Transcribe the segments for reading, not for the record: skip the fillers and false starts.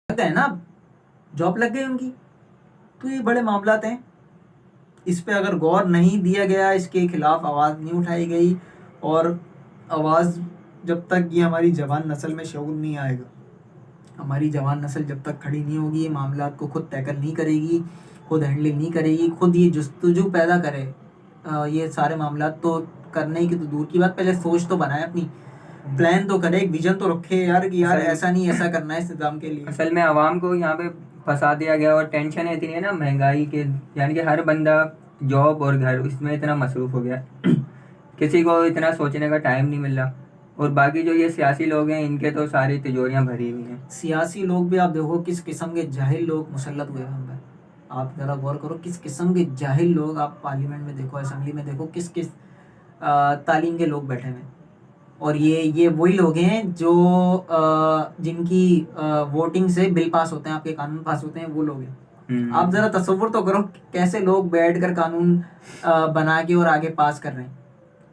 लगता है ना, जॉब लग गई उनकी। तो ये बड़े मामलात हैं, इस पे अगर गौर नहीं दिया गया, इसके खिलाफ आवाज़ नहीं उठाई गई, और आवाज़ जब तक ये हमारी जवान नस्ल में शऊर नहीं आएगा, हमारी जवान नस्ल जब तक खड़ी नहीं होगी, ये मामलात को खुद टैकल नहीं करेगी, खुद हैंडलिंग नहीं करेगी, खुद ये जस्तजू पैदा करे, ये सारे मामलात तो करने की तो दूर की बात, पहले सोच तो बनाए अपनी, प्लान तो करे, एक विजन तो रखे यार कि यार ऐसा नहीं, ऐसा करना है इस निज़ाम के लिए। असल में आवाम को यहाँ पे फंसा दिया गया और टेंशन इतनी है ना महंगाई के, यानी कि हर बंदा जॉब और घर इसमें इतना मसरूफ़ हो गया किसी को इतना सोचने का टाइम नहीं मिल रहा। और बाकी जो ये सियासी लोग हैं इनके तो सारी तिजोरियां भरी हुई हैं। सियासी लोग भी आप देखो किस किस्म के जाहिल लोग मुसल्लत हुए हैं हम पर। आप ज़रा गौर करो किस किस्म के जाहिल लोग, आप पार्लियामेंट में देखो, असेंबली में देखो, किस किस तालीम के लोग बैठे हुए हैं। और ये वही लोग हैं जो जिनकी वोटिंग से बिल पास होते हैं, आपके कानून पास होते हैं, वो लोग हैं। आप ज़रा तसव्वुर तो करो कैसे लोग बैठ कर कानून बना के और आगे पास कर रहे हैं,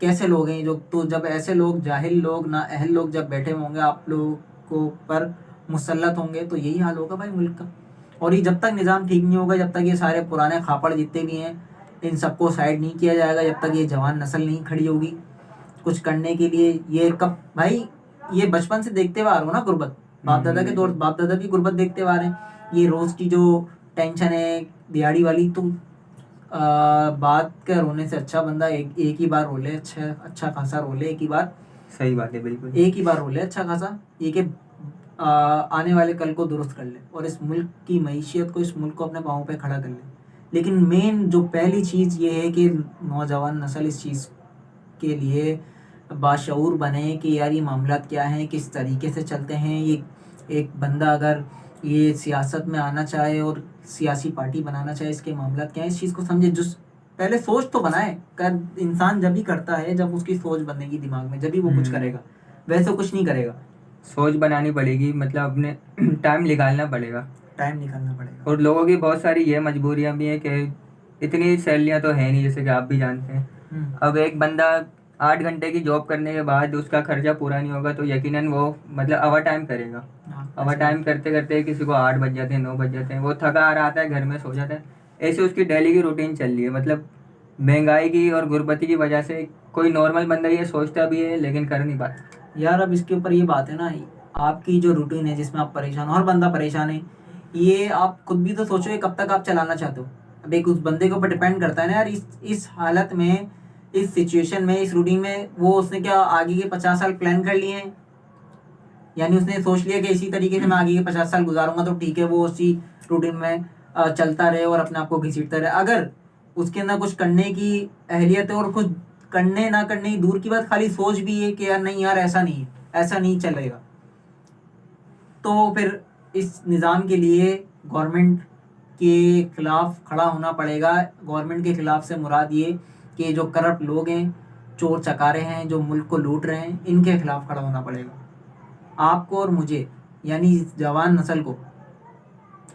कैसे लोग हैं जो। तो जब ऐसे लोग, जाहिल लोग, ना अहल लोग जब बैठे होंगे आप लोगों को पर मुसल्लत होंगे, तो यही हाल होगा भाई मुल्क का। और ये जब तक निज़ाम ठीक नहीं होगा, जब तक ये सारे पुराने खापड़ जितने भी हैं इन सबको साइड नहीं किया जाएगा, जब तक ये जवान नस्ल नहीं खड़ी होगी कुछ करने के लिए। ये कब भाई, ये बचपन से देखते हुए आ रहे हो ना गुर्बत, बाप दादा के दौर, बाप दादा भी गुर्बत देखते हुए आ रहे हैं। ये रोज़ की जो टेंशन है दिहाड़ी वाली, तो बात के रोने से अच्छा बंदा एक ही बार रो ले, अच्छा खासा रो ले एक ही बार। सही बात है, बिल्कुल एक ही बार रो ले अच्छा खासा, ये कि आने वाले कल को दुरुस्त कर ले और इस मुल्क की मईशियत को, इस मुल्क को अपने पाँव पे खड़ा कर ले। लेकिन मेन जो पहली चीज़ ये है कि नौजवान नस्ल इस चीज़ के लिए बाशऊर बने कि यार ये मामलात क्या हैं, किस तरीके से चलते हैं। ये एक बंदा अगर ये सियासत में आना चाहे और सियासी पार्टी बनाना चाहे, इसके मामलात क्या हैं, इस चीज़ को समझे। जो पहले सोच तो बनाए, कर इंसान जब ही करता है जब उसकी सोच बनेगी दिमाग में, जब ही वो कुछ करेगा, वैसे कुछ नहीं करेगा। सोच बनानी पड़ेगी, मतलब अपने टाइम निकालना पड़ेगा। टाइम निकालना पड़ेगा। और लोगों की बहुत सारी ये मजबूरियां भी हैं कि इतनी सैलरियां तो है नहीं, जैसे कि आप भी जानते हैं। अब एक बंदा 8 घंटे की जॉब करने के बाद उसका खर्चा पूरा नहीं होगा तो यकीनन वो मतलब ओवर टाइम करेगा। ओवर टाइम करते करते किसी को 8 बज जाते हैं, 9 बज जाते हैं, वो थका आ रहा आता है, घर में सो जाता है। ऐसे उसकी डेली की रूटीन चल रही है। मतलब महंगाई की और गुर्बती की वजह से कोई नॉर्मल बंदा ये सोचता भी है लेकिन कर नहीं पाता। यार अब इसके ऊपर ये बात है ना, आपकी जो रूटीन है जिसमें आप परेशान हो, हर बंदा परेशान है, ये आप खुद भी तो सोचो ये कब तक आप चलाना चाहते हो। अब एक उस बंदे के ऊपर डिपेंड करता है ना यार, इस हालत में, इस सिचुएशन में, इस रूटीन में, वो उसने क्या आगे के 50 साल प्लान कर लिए हैं। यानी उसने सोच लिया कि इसी तरीके से मैं आगे के 50 साल गुजारूंगा, तो ठीक है वो उसी रूटीन में चलता रहे और अपने आप को घसीटता रहे। अगर उसके अंदर कुछ करने की अहलियत है और कुछ करने ना करने की दूर की बात, खाली सोच भी है कि यार नहीं यार ऐसा नहीं है, ऐसा नहीं चलेगा, तो फिर इस निज़ाम के लिए गवर्नमेंट के खिलाफ खड़ा होना पड़ेगा। गवर्नमेंट के खिलाफ से मुराद ये कि जो करप्ट लोग हैं, चोर चकारे हैं, जो मुल्क को लूट रहे हैं, इनके खिलाफ खड़ा होना पड़ेगा आपको और मुझे, यानी इस जवान नस्ल को।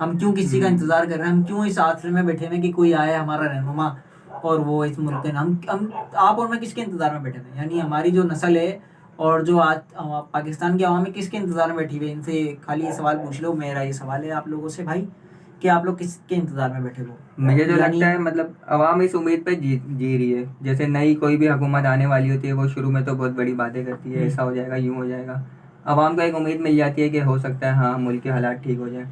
हम क्यों किसी का इंतज़ार कर रहे हैं, हम क्यों इस आसरे में बैठे हुए कि कोई आए हमारा रहनुमा और वो इस मुल्क के नाम, हम आप और मैं किसके इंतज़ार में बैठे हुए हैं। यानी हमारी जो नस्ल है और जो आज पाकिस्तान की आवाम है, किसके इंतज़ार में बैठी हुई है। इनसे खाली ये सवाल पूछ लो, मेरा ये सवाल है आप लोगों से भाई, कि आप लोग किसके इंतज़ार में बैठे हो। मुझे तो यानी लगता है मतलब आवाम इस उम्मीद पे जी रही है, जैसे नई कोई भी हुकूमत आने वाली होती है वो शुरू में तो बहुत बड़ी बातें करती है, ऐसा हो जाएगा, यूँ हो जाएगा। आवाम को एक उम्मीद मिल जाती है कि हो सकता है हाँ मुल्क के हालात ठीक हो जाए।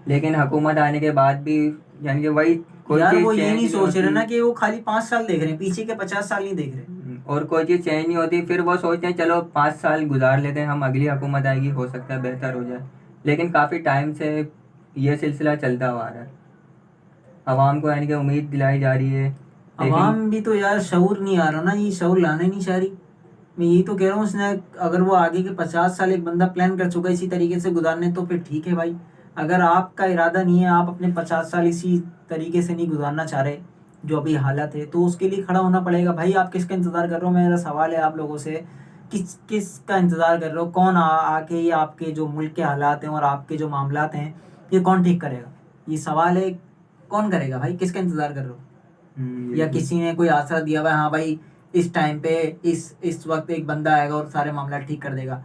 लेकिन हुकूमत आने के बाद भी यानी कि वही कोई यार वो चीज़ ये चेंज नहीं नहीं सोच रहे होती। ना कि वो खाली 5 साल देख रहे हैं, पीछे के 50 साल नहीं देख रहे। और कोई चीज़ चेंज नहीं होती, फिर वो सोचते हैं चलो 5 साल गुजार लेते हैं, हम अगली हुकूमत आएगी हो सकता है बेहतर हो जाए। लेकिन काफ़ी टाइम से ये सिलसिला चलता हुआ आ रहा है। आवाम को यानी कि उम्मीद दिलाई जा रही है, लेकिन अवाम भी तो यार शऊर नहीं आ रहा ना, ये शऊर लाना ही नहीं चाह रही। मैं यही तो कह रहा हूँ, उसने अगर वो आगे के 50 साल एक बंदा प्लान कर चुका है इसी तरीके से गुजारने, तो फिर ठीक है भाई। अगर आपका इरादा नहीं है, आप अपने 50 साल इसी तरीके से नहीं गुजारना चाह रहे जो अभी हालत है, तो उसके लिए खड़ा होना पड़ेगा भाई। आप किसका इंतज़ार कर रहे हो, मेरा सवाल है आप लोगों से, किसका इंतज़ार कर रहे हो। कौन आके ये आपके जो मुल्क के हालात हैं और आपके जो मामलात हैं, ये कौन ठीक करेगा, ये सवाल है। कौन करेगा भाई, किसका इंतज़ार कर रहे हो। या बिल्कुल। किसी ने कोई आसरा दिया हुआ है, हाँ भाई इस टाइम पे इस वक्त एक बंदा आएगा और सारे मामला ठीक कर देगा।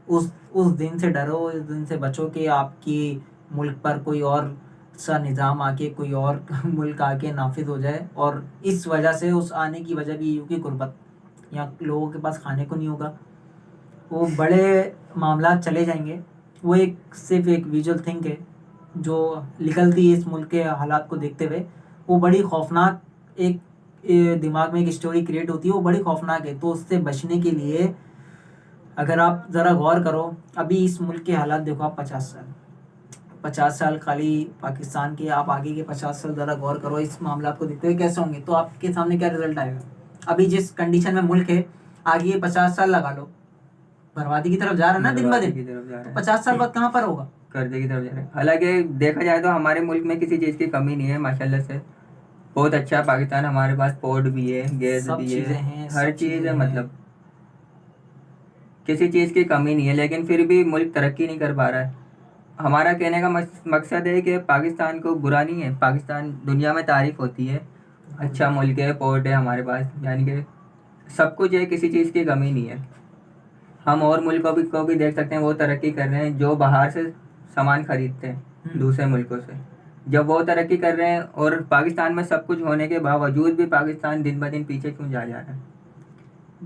उस दिन से डरो, उस दिन से बचो कि आपकी मुल्क पर कोई और सा निज़ाम आके, कोई और मुल्क आके नाफिज हो जाए, और इस वजह से उस आने की वजह भी यूँ की गुर्बत, या लोगों के पास खाने को नहीं होगा, वो बड़े मामला चले जाएंगे। वो एक सिर्फ एक विजुअल थिंक है जो निकलती है इस मुल्क के हालात को देखते हुए। वो बड़ी खौफनाक एक दिमाग में एक स्टोरी क्रिएट होती है, वो बड़ी खौफनाक है। तो उससे बचने के लिए अगर आप ज़रा गौर करो, अभी इस मुल्क के हालात देखो आप, 50 साल खाली पाकिस्तान के, आप आगे के 50 साल ज़रा गौर करो इस मामला को देखते हुए कैसे होंगे, तो आपके सामने क्या रिजल्ट आएगा। अभी जिस कंडीशन में मुल्क है, आगे ये 50 साल लगा लो, बर्बादी की तरफ जा रहा है ना दिन ब बर्बादी दिन, की तरफ जा रहा तो है, 50 साल बाद कहाँ पर होगा। कर्जे की तरफ जा रहा है। हालांकि देखा जाए तो हमारे मुल्क में किसी चीज़ की कमी नहीं है माशाल्लाह से, बहुत अच्छा है पाकिस्तान, हमारे पास पोर्ट भी है, गैस सब भी है, चीज़ें हैं, हर सब चीज़ चीज़ें है, हैं। मतलब किसी चीज़ की कमी नहीं है, लेकिन फिर भी मुल्क तरक्की नहीं कर पा रहा है। हमारा कहने का मकसद है कि पाकिस्तान को बुरा नहीं है, पाकिस्तान दुनिया में तारीफ होती है, अच्छा मुल्क है, पोर्ट है हमारे पास, यानी कि सब कुछ है, किसी चीज़ की कमी नहीं है। हम और मुल्कों को भी देख सकते हैं, वो तरक्की कर रहे हैं, जो बाहर से सामान खरीदते हैं दूसरे मुल्कों से, जब वो तरक्की कर रहे हैं, और पाकिस्तान में सब कुछ होने के बावजूद भी पाकिस्तान दिन ब दिन पीछे क्यों जा रहा है।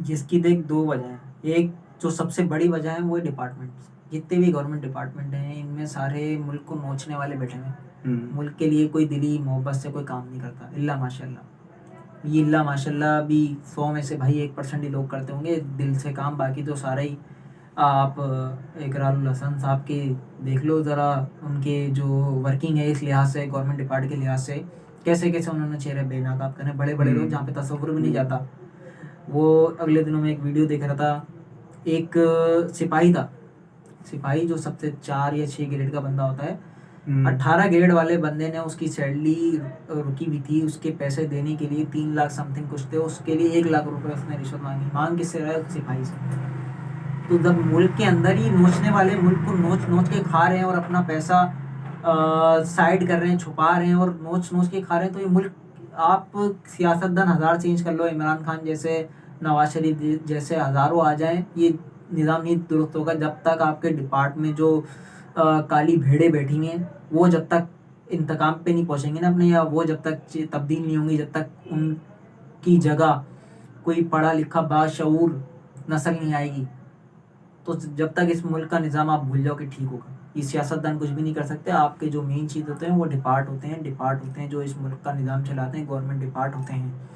जिसकी देख दो वजह हैं। एक जो सबसे बड़ी वजह है वो है डिपार्टमेंट्स, जितने भी गवर्नमेंट डिपार्टमेंट हैं इनमें सारे मुल्क को नोचने वाले बैठे हुए हैं। मुल्क के लिए कोई दिली मोहब्बत से कोई काम नहीं करता, इल्ला माशाल्लाह। ये इल्ला माशाल्लाह भी 100 में से भाई 1% ही लोग करते होंगे दिल से काम, बाकी तो सारा ही आप इकरारुल हसन साहब के देख लो ज़रा, उनके जो वर्किंग है इस लिहाज से, गवर्नमेंट डिपार्ट के लिहाज से, कैसे कैसे उन्होंने चेहरे बेनकाब करने, बड़े बड़े लोग जहाँ पे तस्वुर भी नहीं जाता। वो अगले दिनों में एक वीडियो देख रहा था, एक सिपाही था, सिपाही जो सबसे 4 या 6 ग्रेड का बंदा होता है, 18 ग्रेड वाले बंदे ने उसकी सैलरी रुकी हुई थी, उसके पैसे देने के लिए 3 लाख समथिंग कुछ थे, उसके लिए 1 लाख रुपए उसने रिश्वत मांगी। मांग किससे रहा है? सिपाही से। तो जब मुल्क के अंदर ही नोचने वाले मुल्क को नोच नोच के खा रहे हैं और अपना पैसा साइड कर रहे हैं, छुपा रहे हैं और नोच नोच के खा रहे हैं, तो ये मुल्क, आप सियासतदान हज़ार चेंज कर लो, इमरान खान जैसे, नवाज शरीफ जैसे हज़ारों आ जाएं, ये निज़ाम नहीं दुरुस्त होगा जब तक आपके डिपार्ट में जो काली भेड़ें बैठी हुई हैं वो जब तक इंतकाम पे नहीं पहुंचेंगी ना अपने, या वो जब तक तब्दील नहीं होंगी, जब तक उनकी जगह कोई पढ़ा लिखा बाशऊर नस्ल नहीं आएगी, तो जब तक इस मुल्क का निज़ाम आप भूल जाओ कि ठीक होगा। ये सियासतदान कुछ भी नहीं कर सकते। आपके जो मेन चीज़ होते हैं वो डिपार्ट होते हैं जो इस मुल्क का निज़ाम चलाते हैं, गवर्नमेंट डिपार्ट होते हैं।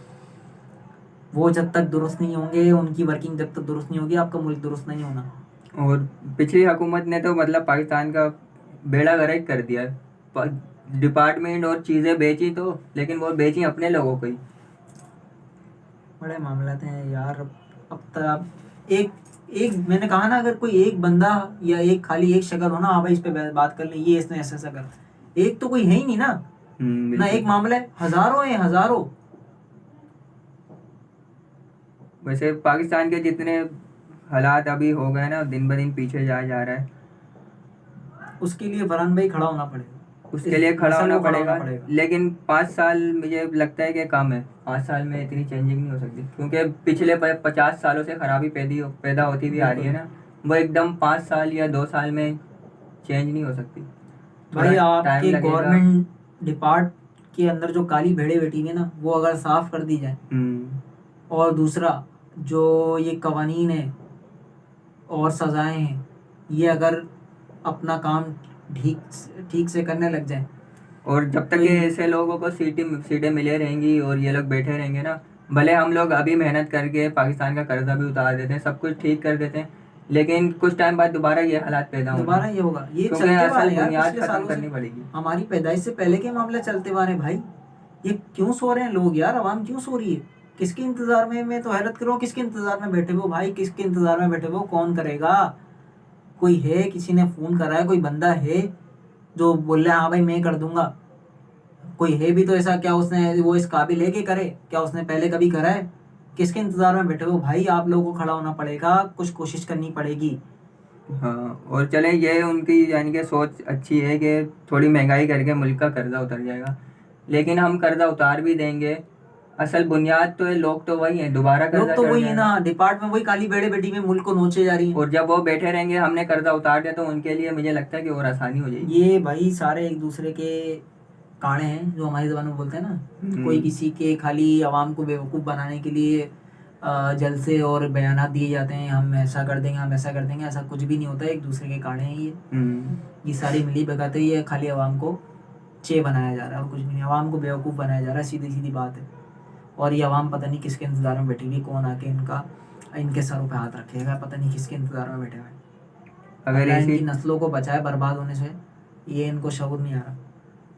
वो जब तक दुरुस्त नहीं होंगे, उनकी वर्किंग जब तक दुरुस्त नहीं होगी, आपका मुल्क दुरुस्त नहीं होना। और पिछली हुकूमत ने तो मतलब पाकिस्तान का बेड़ा गर्क कर दिया, डिपार्टमेंट और चीज़ें बेची तो, लेकिन वो बेची अपने लोगों को ही। बड़े मामला हैं यार। अब तक एक एक मैंने कहा ना, अगर कोई एक बंदा या एक खाली एक शक्ल हो ना, हाँ भाई इस पे बात कर लें, ये इसने ऐसा ऐसा कर, एक तो कोई है ही नहीं ना, ना एक मामला है, हज़ारों हैं, हज़ारों। वैसे पाकिस्तान के जितने हालात अभी हो गए ना, दिन ब दिन पीछे जा रहा है, उसके लिए फरहान भाई खड़ा होना पड़ेगा, उसके लिए खड़ा होना सबको पड़ेगा। लेकिन 5 साल मुझे लगता है कि कम है, 5 साल में इतनी चेंजिंग नहीं हो सकती, क्योंकि पिछले 50 सालों से खराबी पैदा होती भी आ रही है ना, वो एकदम 5 साल या 2 साल में चेंज नहीं हो सकती, भाई थोड़ा टाइम आपके लगेगा। गवर्नमेंट डिपार्ट के अंदर जो काली भेड़ें बैठी हुई है ना, वो अगर साफ कर दी जाए, और दूसरा जो ये कवानीन है और सज़ाएं हैं, ये अगर अपना काम ठीक ठीक से करने लग जाए, और जब तक ये ऐसे लोगों को सीटें मिले रहेंगी और ये लोग बैठे रहेंगे ना, भले हम लोग अभी मेहनत करके पाकिस्तान का कर्जा भी उतार देते हैं, सब कुछ ठीक कर देते हैं, लेकिन कुछ टाइम बाद दोबारा ये हालात पैदा होंगे, दोबारा ये होगा। ये क्योंकि चलते असल वाले यार बुनियाद पिछले खत्म सालों करनी से, पड़ेगी। हमारी पैदाइश से पहले के मामले चलते हुए आ रहे हैं भाई। ये क्यों सो रहे हैं लोग यार, आवाम क्यों सो रही है? किसके इंतजार में? मैं तो हैरत कर रहा हूँ, किसके इंतजार में बैठे हो भाई, किसके इंतजार में बैठे हो? कौन करेगा? कोई है, किसी ने फ़ोन करा है, कोई बंदा है जो बोल रहा है हाँ भाई मैं कर दूंगा? कोई है भी तो ऐसा? क्या उसने वो इस काबिल है कि करे? क्या उसने पहले कभी करा है? किसके इंतजार में बैठे हो भाई? आप लोगों को खड़ा होना पड़ेगा, कुछ कोशिश करनी पड़ेगी। हाँ, और चले ये उनकी यानी कि सोच अच्छी है कि थोड़ी महंगाई करके मुल्क का कर्जा उतर जाएगा, लेकिन हम कर्जा उतार भी देंगे असल बुनियाद तो है, लोग तो वही हैं, दोबारा लोग कर्जा तो चढ़ वही है जाएगा। ना, डिपार्ट में वही काली बेड़े बेटी में मुल्क को नोचे जा रही है। और जब वो बैठे रहेंगे हमने कर्जा उतार दिया तो उनके लिए मुझे लगता है कि और आसानी हो जाएगी। ये भाई सारे एक दूसरे के काड़े हैं, जो हमारी ज़बान में बोलते हैं ना, कोई किसी के खाली आवाम को बेवकूफ़ बनाने के लिए जलसे और बयानात दिए जाते हैं, हम ऐसा कर देंगे, हम ऐसा कर देंगे। ऐसा कुछ भी नहीं होता है, एक दूसरे के काड़े हैं ये सारी मिली भगत है। ये खाली आवाम को चे बनाया जा रहा है और कुछ भी नहीं, आवाम को बेवकूफ़ बनाया जा रहा है, सीधी सीधी बात है। और ये आवाम पता नहीं किसके इंतज़ार में बैठी हुई, कौन आके इनके सरों पे हाथ रखेगा, पता नहीं किसके इंतज़ार में बैठे हुए हैं। अगर अल्लाह ऐसी इनकी नस्लों को बचाए बर्बाद होने से, ये इनको शऊर नहीं आ रहा।